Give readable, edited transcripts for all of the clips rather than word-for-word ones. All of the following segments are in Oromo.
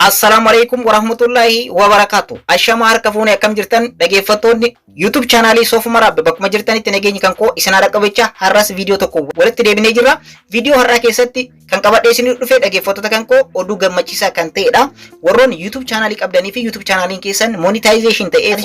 Assalamualaikum warahmatullahi wabarakatuh. Ashama harka fuune akkam jirtan dhaggeeffattoonni YouTube channelii Soofumar Abbe bakkuma jirtanitti nageenyi kan koo isin haadha qabecha har'as viidiyoo tokko walitti deebinee jirra. Viidiyoo har'aa keessatti kan qabadhee isin dhufe dhaggeeffattoota kan koo oduu gammachiisaa kan ta'edha. Warroon YouTube channelii qabdanii fi YouTube channeliin keessan monetization ta'ee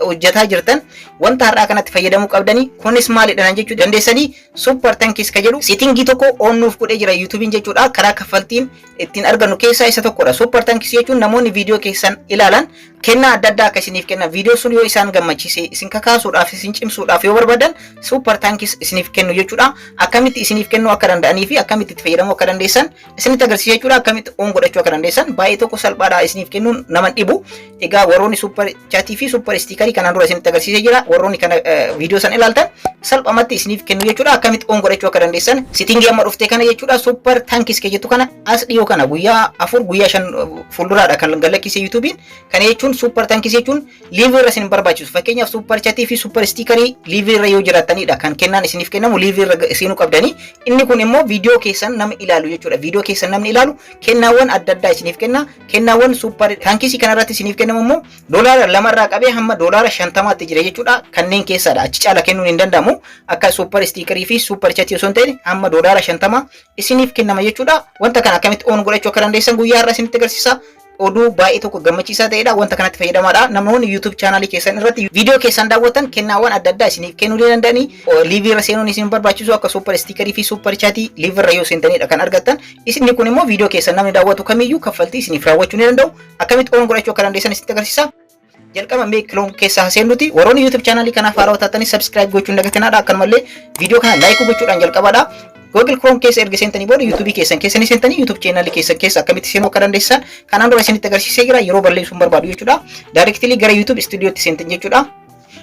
hojjetaa jirtan wanta har'aa kanatti fayyadamuu qabdanii kunis maalidha jechuu dandeessanii super thanks ka jedhu settingii tokko on nuuf godhee jira YouTubein jechuudha. Karaa kaffaltiin ittiin argannu keessaa isa tokkodha. Super thanks jechuun namoonni viidiyoo keessan ilaalan kennaa adda addaa akka isiniif kennan viidiyoo sun yoo isaan gammachiise isin kakaasuudhaaf isin cimsuudhaaf yoo barbaadan super thanks isiniif kennu jechuudha. Akkamitti isiniif kennuu akka danda'anii fi akkamitti itti fayyadamuu akka dandeessan isinitti agarsiisa jechuudha. Akkamitti on godhachuu akka dandeessan baay'ee tokko salphaadha isiniif kennuun nama dhibu. Egaa warroonni super chatii fi super stiikerii kanaan dura isinitti agarsiisee jira. Warroonni kana viidiyoo san ilaaltan salphumatti isiniif kennu jechuudha. Akkamitti on godhachuu akka dandeessan settingii amma dhuftee kana jechuudha. Super thanks ke jettu kana as dhiyoo kana guyyaa 4 guyyaa 5 fuulduraadha kan galakkise YouTubein. Kana jechuun super thanks jechuun live irra isin barbaachisu. Fakkeenyaaf super chatii fi super stiikerii live irra yoo jiraatanidha kan kennaan isiniif kennamu live irra isinuu qabdanii. Inni kun immoo viidiyoo keessan nama ilaalu jechuudha. Viidiyoo keessan namni ilaalu kennaawwan adda addaa isiniif kenna. Kennaawwan super thanks kanarratti isiniif kennamu immoo doolaara 2 irraa qabee hamma doolaara 50tti jira jechuudha. Kanneen keessadha. Achi caala kennuun hin danda'amu. Akka super stiikerii fi super chatii osoo hin ta'in hamma doolaara 50 isiniif kennama jechuudha. Wanta kana akkamitti on godhachuu akka dandeessan guyyaa har'aa isinitti agarsiisa. Oduu baay'ee tokko gammachiisaa ta'edha. Wanta kanatti fayyadamaadha. Namoonni YouTube channelii keessan irratti viidiyoo keessan daawwatan kennaawwan adda addaa isiniif kennuu danda'anii live irra seenuun isin barbaachisu akka super stiikerii fi super chatii live irra yoo seentanidha kan argattan. Isinni kun immoo viidiyoo keessan namni daawwatu kamiyyuu kaffaltii isiniif raawwachuu ni danda'u. Akkamitti on godhachuu akka dandeessan isinitti agarsiisa. Jalqaba mee kiloon keessaa seenuti warroonni YouTube channelii kanaaf haaraa taatanii subscribe gochuun dagatinadha. Akkanumallee viidiyoo kana like gochuudhaan jalqabadha. Google Chrome keessa erga seentanii booda YouTube keessan seentanii YouTube channel keessa akkamitti seenuu akka dandeessan kanaan dura isinitti agarsiisee jira. Yeroo balleessuun barbaadu jechuudha. Directly gara YouTube Studiotti seentan jechuudha.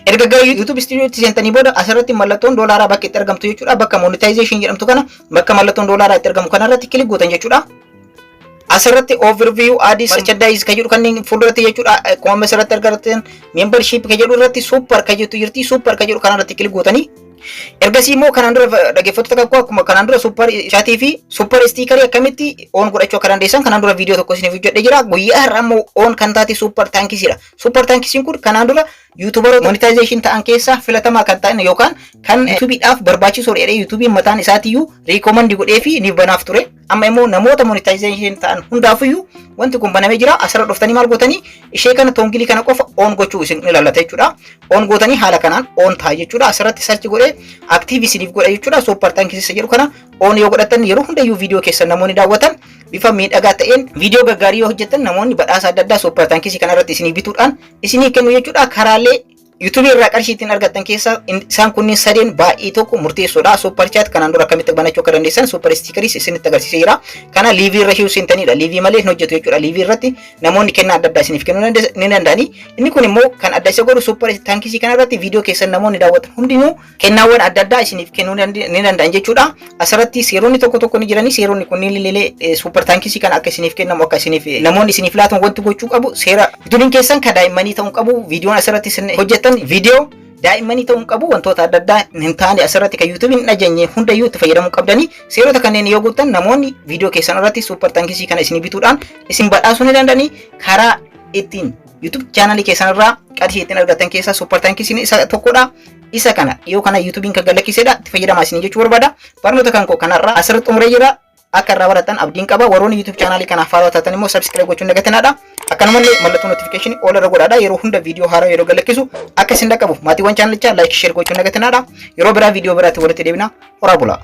Erga gara YouTube Studiotti seentanii booda asirratti mallattoon doolaaraa bakka itti argamtu jechuudha. Bakka monetization jedhamtu kana bakka mallattoon doolaaraa itti argamu kanarratti kilik gootan jechuudha. Asirratti overview ads merchandise ka jedhu kanneen fuulduratti jechuudha. Akkuma asirratti argattan membership ka jedhu irratti super ka jettu jirti. Super ka jedhu kanarratti kilik gootanii ergasii immoo kanaan dura dhaggeeffattoota kakuu akkuma kanaan dura super chatii fi super stiikerii akkamitti on godhachuu akka dandeessan kanaan dura viidiyoo tokko isiniif hojjedhee jira. Guyyaa har'aa immoo on kan taate super thankisidha. Super tankisiin kun kanaan dura YouTuberoota monetization ta'an keessaa filatamaa kan ta'an yookaan kan YouTubeidhaaf barbaachisoodha jedhee YouTubeen mataan isaatiiyyuu recommend godhee fi ni banaaf ture. Amma immoo namoota monetization ta'an hundaafiyyuu wanti kun banamee jira. Asirra dhuftanii maal gootanii ishee kana tongilii kana qofa on gochuu isin ilaalata jechuudha. On gootanii haala kanaan on ta'a jechuudha. Asirratti search godhee active isiniif godha jechuudha. Super tankis jedhu kana on yoo godhatan yeroo hundayyuu viidiyoo keessan namoonni daawwatan bifa miidhagaa ta'een viidiyoo gaggaarii yoo hojjetan namoonni badhaasa adda addaa super tankis kanarratti isinii bituudhaan isinii kennu jechuudha. Karaalee YouTube irraa qarshii ittiin argattan keessaa isaan kunniin sadeen baay'ee tokko murteessoodha. Super chat kanaan dura akkamitti banachuu akka dandeessan super stiikeris isinitti agarsiisee jira. Kana live irra hiu seentanidha. Live malee hin hojjetu jechuudha. Live irratti namoonni kennaa adda addaa isiniif kennuu ni danda'ani. Inni kun immoo kan adda isa godhu super tankisii kanarratti viidiyoo keessan namoonni daawwatan hundinuu kennaawwan adda addaa isiniif kennuu ni danda'an jechuudha. Asirratti seeronni tokko tokko ni jirani. Seeronni kunniin illee super tankisii kana akka isiniif kennamu akka isiniif namoonni isiniif laatan wanti gochuu qabu seera videoon keessan ka daa'immanii ta'uu qabu. Viidiyoon asirratti hojjetan video daa'immanii ta'uu qabu. Wantoota adda addaa hin taane asirratti kan YouTubein hin ajajne hundayyuu itti fayyadamuu qabdanii. Seerota kanneen yoo guutan namoonni viidiyoo keessan irratti super tankisii kana isin bituudhaan isin badhaasuu ni danda'anii. Karaa ittiin YouTube channelii keessan irraa qarshii ittiin argatan keessaa super tankisiin isa tokkodha. Isa kana yoo kana YouTubein kan galakkisedha. Itti fayyadamaa isin jechuu barbaada. Barnoota kan koo kanarraa asirratti xumuree jira. Akka irraa baratan abdiin qaba. Warroonni YouTube channelii kanaaf haaraa taatan immoo subscribe gochuun dagatinadha. Akkanumallee mallattoo notification all irra godhaadha. Yeroo hunda viidiyoo haaraa yeroo galakkisu akka isin dhaqqabuuf maatiiwwan chaanalichaa like share gochuun dagatinadha. Yeroo biraa viidiyoo biraatti walitti deebina. Horaa bulaa.